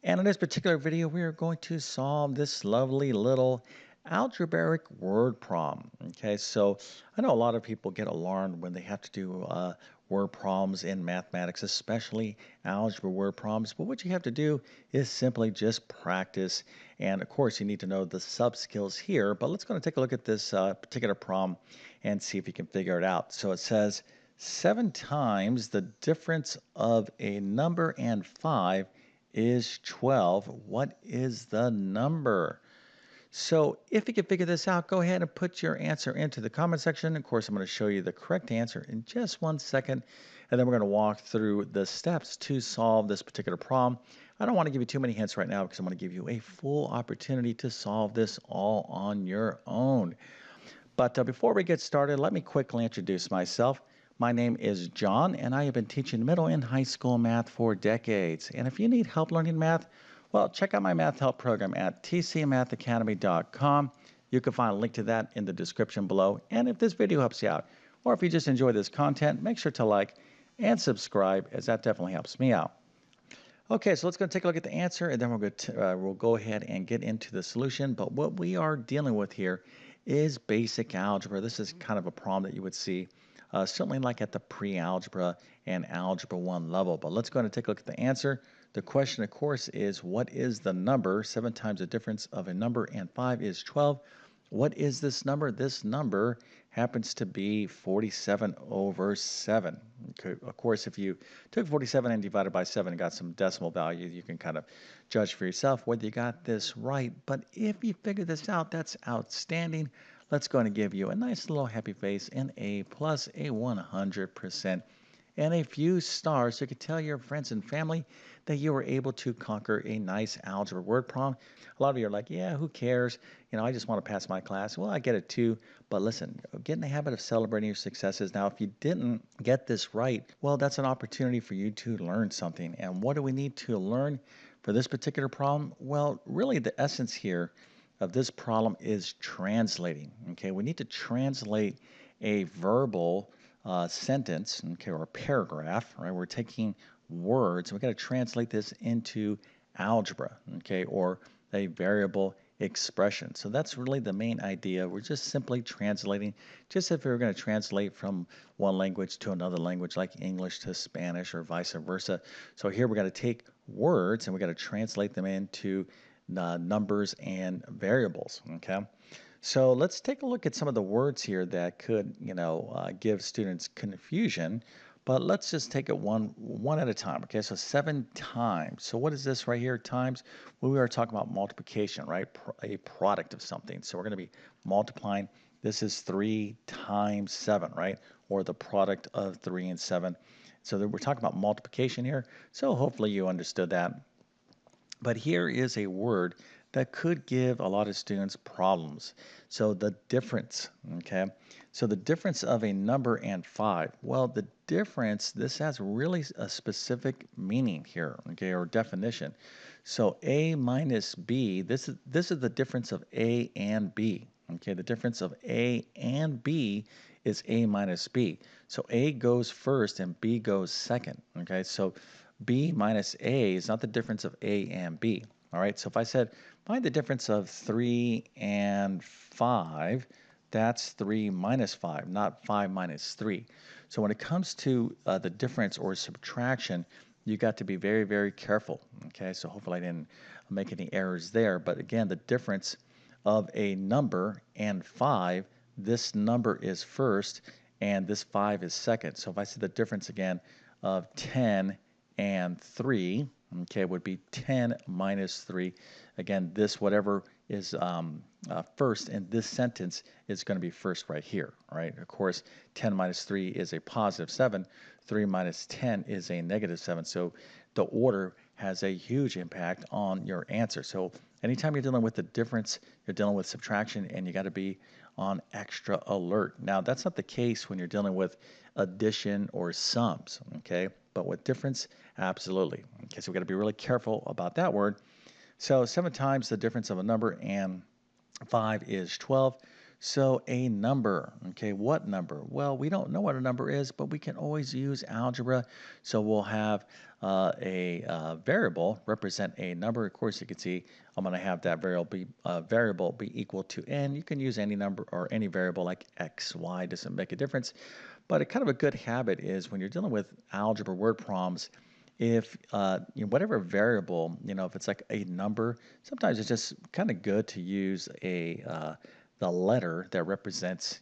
And in this particular video, we are going to solve this lovely little algebraic word problem. Okay, so I know a lot of people get alarmed when they have to do word problems in mathematics, especially algebra word problems. But what you have to do is simply just practice. And of course, you need to know the sub skills here. But let's go and take a look at this particular problem and see if you can figure it out. So it says 7 times the difference of a number and 5 is 12. What is the number? So if you can figure this out, go ahead and put your answer into the comment section. Of course, I'm going to show you the correct answer in just 1 second, and then we're going to walk through the steps to solve this particular problem. I don't want to give you too many hints right now because I'm going to give you a full opportunity to solve this all on your own. But before we get started, let me quickly introduce myself. My name is John, and I have been teaching middle and high school math for decades. And if you need help learning math, well, check out my math help program at tcmathacademy.com. You can find a link to that in the description below. And if this video helps you out, or if you just enjoy this content, make sure to like and subscribe, as that definitely helps me out. Okay, so let's go take a look at the answer, and then we'll go ahead and get into the solution. But what we are dealing with here is basic algebra. This is kind of a problem that you would see certainly like at the pre-algebra and algebra 1 level. But let's go ahead and take a look at the answer. The question, of course, is what is the number? 7 times the difference of a number and 5 is 12. What is this number? This number happens to be 47 over 7. Okay, of course, if you took 47 and divided by 7 and got some decimal value, you can kind of judge for yourself whether you got this right. But if you figure this out, that's outstanding. Let's go and give you a nice little happy face and A plus a 100%. And a few stars so you can tell your friends and family that you were able to conquer a nice algebra word problem. A lot of you are like, yeah, who cares? You know, I just want to pass my class. Well, I get it too. But listen, get in the habit of celebrating your successes. Now, if you didn't get this right, well, that's an opportunity for you to learn something. And what do we need to learn for this particular problem? Well, really the essence here of this problem is translating. Okay, we need to translate a verbal sentence, okay, or a paragraph, right? We're taking words, and we've got to translate this into algebra, okay, or a variable expression. So that's really the main idea. We're just simply translating, just if we were going to translate from one language to another language, like English to Spanish or vice versa. So here we got to take words and we got to translate them into numbers and variables, okay? So let's take a look at some of the words here that could, give students confusion. But let's just take it one at a time. Okay, so 7 times. So what is this right here? Times. Well, we are talking about multiplication, right? A product of something. So we're going to be multiplying. This is 3 times 7, right? Or the product of 3 and 7. So we're talking about multiplication here. So hopefully you understood that. But here is a word that could give a lot of students problems. So the difference, okay? So the difference of a number and 5. Well, the difference, this has really a specific meaning here, okay, or definition. So A minus B, this is the difference of A and B. Okay, the difference of A and B is A minus B. So A goes first and B goes second. Okay, so B minus A is not the difference of A and B. All right, so if I said find the difference of 3 and 5, that's 3 minus 5, not 5 minus 3. So when it comes to the difference or subtraction, you got to be very, very careful. Okay, so hopefully I didn't make any errors there. But again, the difference of a number and 5, this number is first and this 5 is second. So if I see the difference again of 10 and 3, okay, would be 10 minus 3. Again, this whatever is first in this sentence is going to be first right here, right? Of course, 10 minus 3 is a positive 7. 3 minus 10 is a negative 7. So the order has a huge impact on your answer. So anytime you're dealing with the difference, you're dealing with subtraction, and you got to be on extra alert. Now, that's not the case when you're dealing with addition or sums, okay? But with difference, absolutely. Okay, so we've got to be really careful about that word. So 7 times the difference of a number and 5 is 12. So a number, okay, what number? Well, we don't know what a number is, but we can always use algebra. So we'll have a variable represent a number. Of course, you can see I'm going to have that variable be equal to n. You can use any number or any variable like x, y, doesn't make a difference. But a kind of a good habit is when you're dealing with algebra word problems, if whatever variable, if it's like a number, sometimes it's just kind of good to use the letter that represents,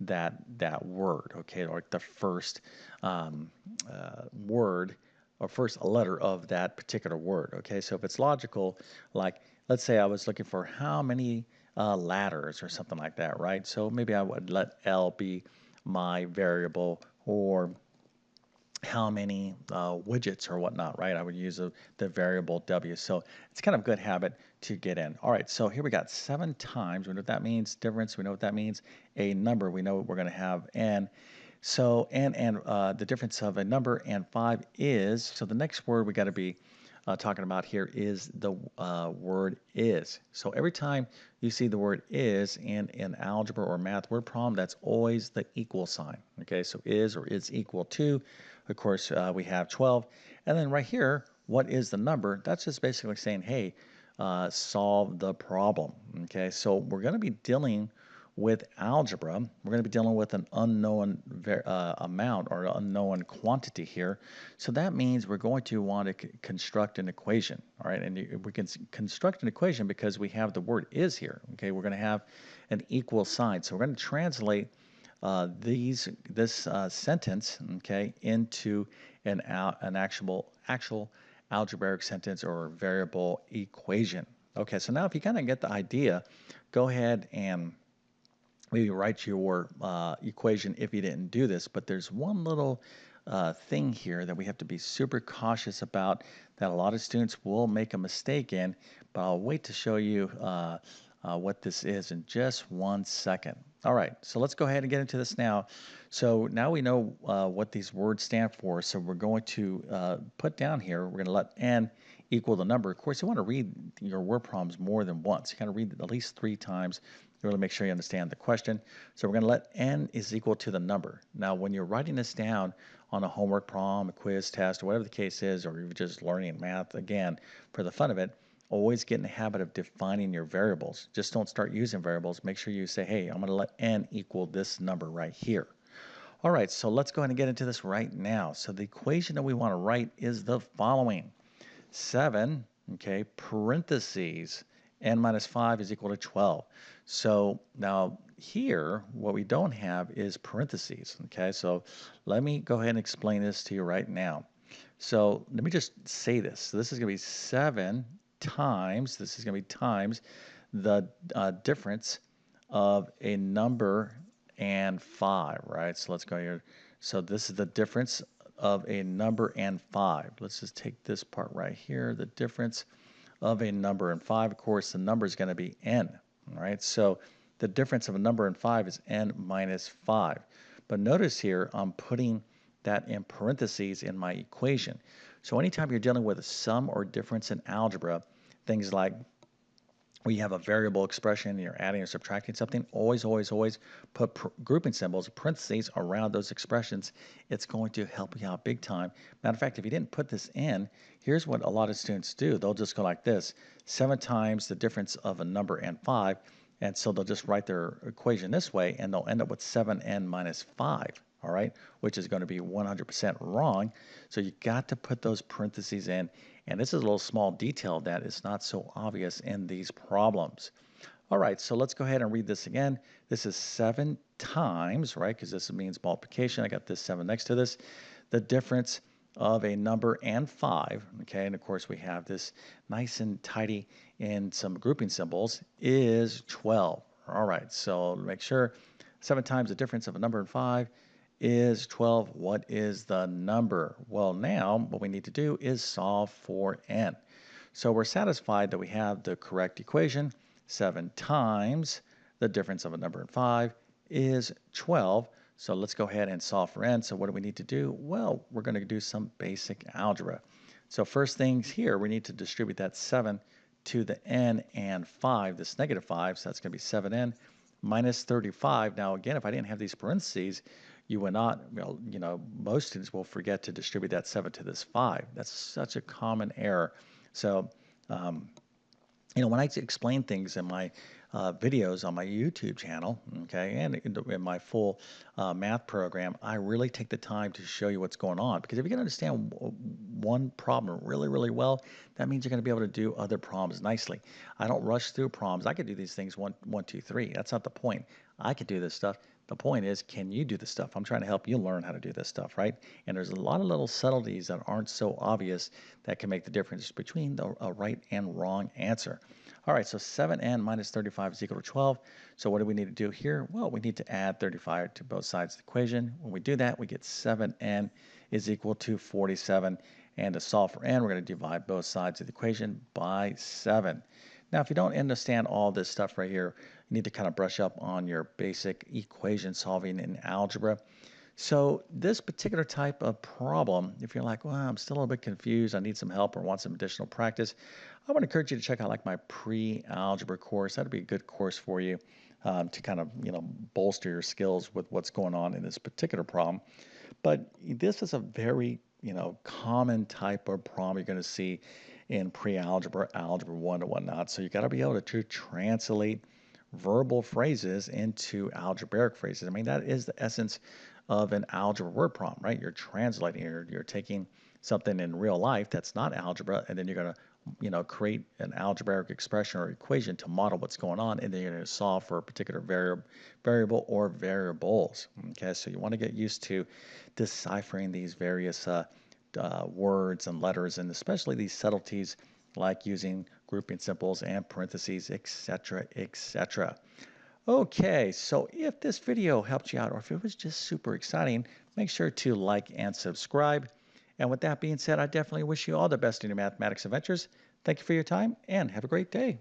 that word, okay, or like the first word or first letter of that particular word, okay. So if it's logical, like let's say I was looking for how many ladders or something like that, right? So maybe I would let L be my variable, or how many widgets or whatnot, right? I would use the variable W. So it's kind of a good habit to get in. All right, so here we got 7 times. We know what that means. Difference, we know what that means. A number, we know we're going to have n. So and the difference of a number and 5 is, so the next word we got to be talking about here is the word is. So every time you see the word is in an algebra or math word problem, that's always the equal sign. Okay, so is or is equal to. Of course, we have 12. And then right here, what is the number? That's just basically saying, hey, solve the problem. Okay, so we're going to be dealing with algebra. We're going to be dealing with an unknown amount or unknown quantity here. So that means we're going to want to construct an equation. All right, and we can construct an equation because we have the word is here. Okay, we're going to have an equal sign. So we're going to translate this sentence, okay, into an actual algebraic sentence or variable equation. Okay, so now if you kind of get the idea, go ahead and maybe write your equation if you didn't do this. But there's one little thing here that we have to be super cautious about that a lot of students will make a mistake in, but I'll wait to show you what this is in just 1 second. All right, so let's go ahead and get into this now. So now we know what these words stand for. So we're going to put down here, we're going to let n equal the number. Of course, you want to read your word problems more than once. You kind of read it at least 3 times. You really make sure you understand the question. So we're going to let n is equal to the number. Now, when you're writing this down on a homework problem, a quiz test, or whatever the case is, or you're just learning math, again, for the fun of it, always get in the habit of defining your variables. Just don't start using variables. Make sure you say, hey, I'm going to let n equal this number right here. All right, so let's go ahead and get into this right now. So the equation that we want to write is the following. 7, okay, parentheses, n minus 5 is equal to 12. So now here, what we don't have is parentheses, okay? So let me go ahead and explain this to you right now. So let me just say this. So this is going to be 7 times, this is going to be times the difference of a number and 5, right? So let's go here. So this is the difference of a number and 5. Let's just take this part right here, the difference of a number and 5. Of course, the number is going to be n, all right? So the difference of a number and 5 is n minus 5. But notice here, I'm putting that in parentheses in my equation. So anytime you're dealing with a sum or difference in algebra, things like when you have a variable expression and you're adding or subtracting something, always put grouping symbols, parentheses around those expressions. It's going to help you out big time. Matter of fact, if you didn't put this in, here's what a lot of students do. They'll just go like this, 7 times the difference of a number and 5, and so they'll just write their equation this way, and they'll end up with 7n minus 5, all right, which is going to be 100% wrong. So you got to put those parentheses in. And this is a little small detail that is not so obvious in these problems. All right, so let's go ahead and read this again. This is 7 times, right, because this means multiplication. I got this 7 next to this. The difference of a number and 5, okay, and of course we have this nice and tidy in some grouping symbols, is 12. All right, so make sure 7 times the difference of a number and 5 is 12. What is the number? Well, now what we need to do is solve for n. So we're satisfied that we have the correct equation. 7 times the difference of a number and 5 is 12. So let's go ahead and solve for n. So what do we need to do? Well, we're going to do some basic algebra. So first things here, we need to distribute that 7 to the n and 5, this negative 5. So that's going to be 7n minus 35. Now, again, if I didn't have these parentheses, you would not, well, most students will forget to distribute that 7 to this 5. That's such a common error. So, um, when I explain things in my videos on my YouTube channel, okay, and in my full math program, I really take the time to show you what's going on. Because if you can understand one problem really, really well, that means you're going to be able to do other problems nicely. I don't rush through problems. I could do these things one, two, three. That's not the point. I could do this stuff. The point is, can you do this stuff? I'm trying to help you learn how to do this stuff, right? And there's a lot of little subtleties that aren't so obvious that can make the difference between the right and wrong answer. All right, so 7n minus 35 is equal to 12. So what do we need to do here? Well, we need to add 35 to both sides of the equation. When we do that, we get 7n is equal to 47. And to solve for n, we're going to divide both sides of the equation by 7. Now, if you don't understand all this stuff right here, you need to kind of brush up on your basic equation solving in algebra. So this particular type of problem, if you're like, well, I'm still a little bit confused, I need some help or want some additional practice, I want to encourage you to check out like my pre-algebra course. That'd be a good course for you to kind of, bolster your skills with what's going on in this particular problem. But this is a very, common type of problem you're going to see in pre-algebra, algebra 1 and whatnot. So you got to be able to translate verbal phrases into algebraic phrases. I mean, that is the essence of an algebra word problem, right? You're translating, you're taking something in real life that's not algebra, and then you're going to create an algebraic expression or equation to model what's going on, and then you're going to solve for a particular variable or variables. Okay, so you want to get used to deciphering these various words and letters, and especially these subtleties like using grouping symbols and parentheses, etc., etc. Okay, so if this video helped you out or if it was just super exciting, make sure to like and subscribe. And with that being said, I definitely wish you all the best in your mathematics adventures. Thank you for your time and have a great day.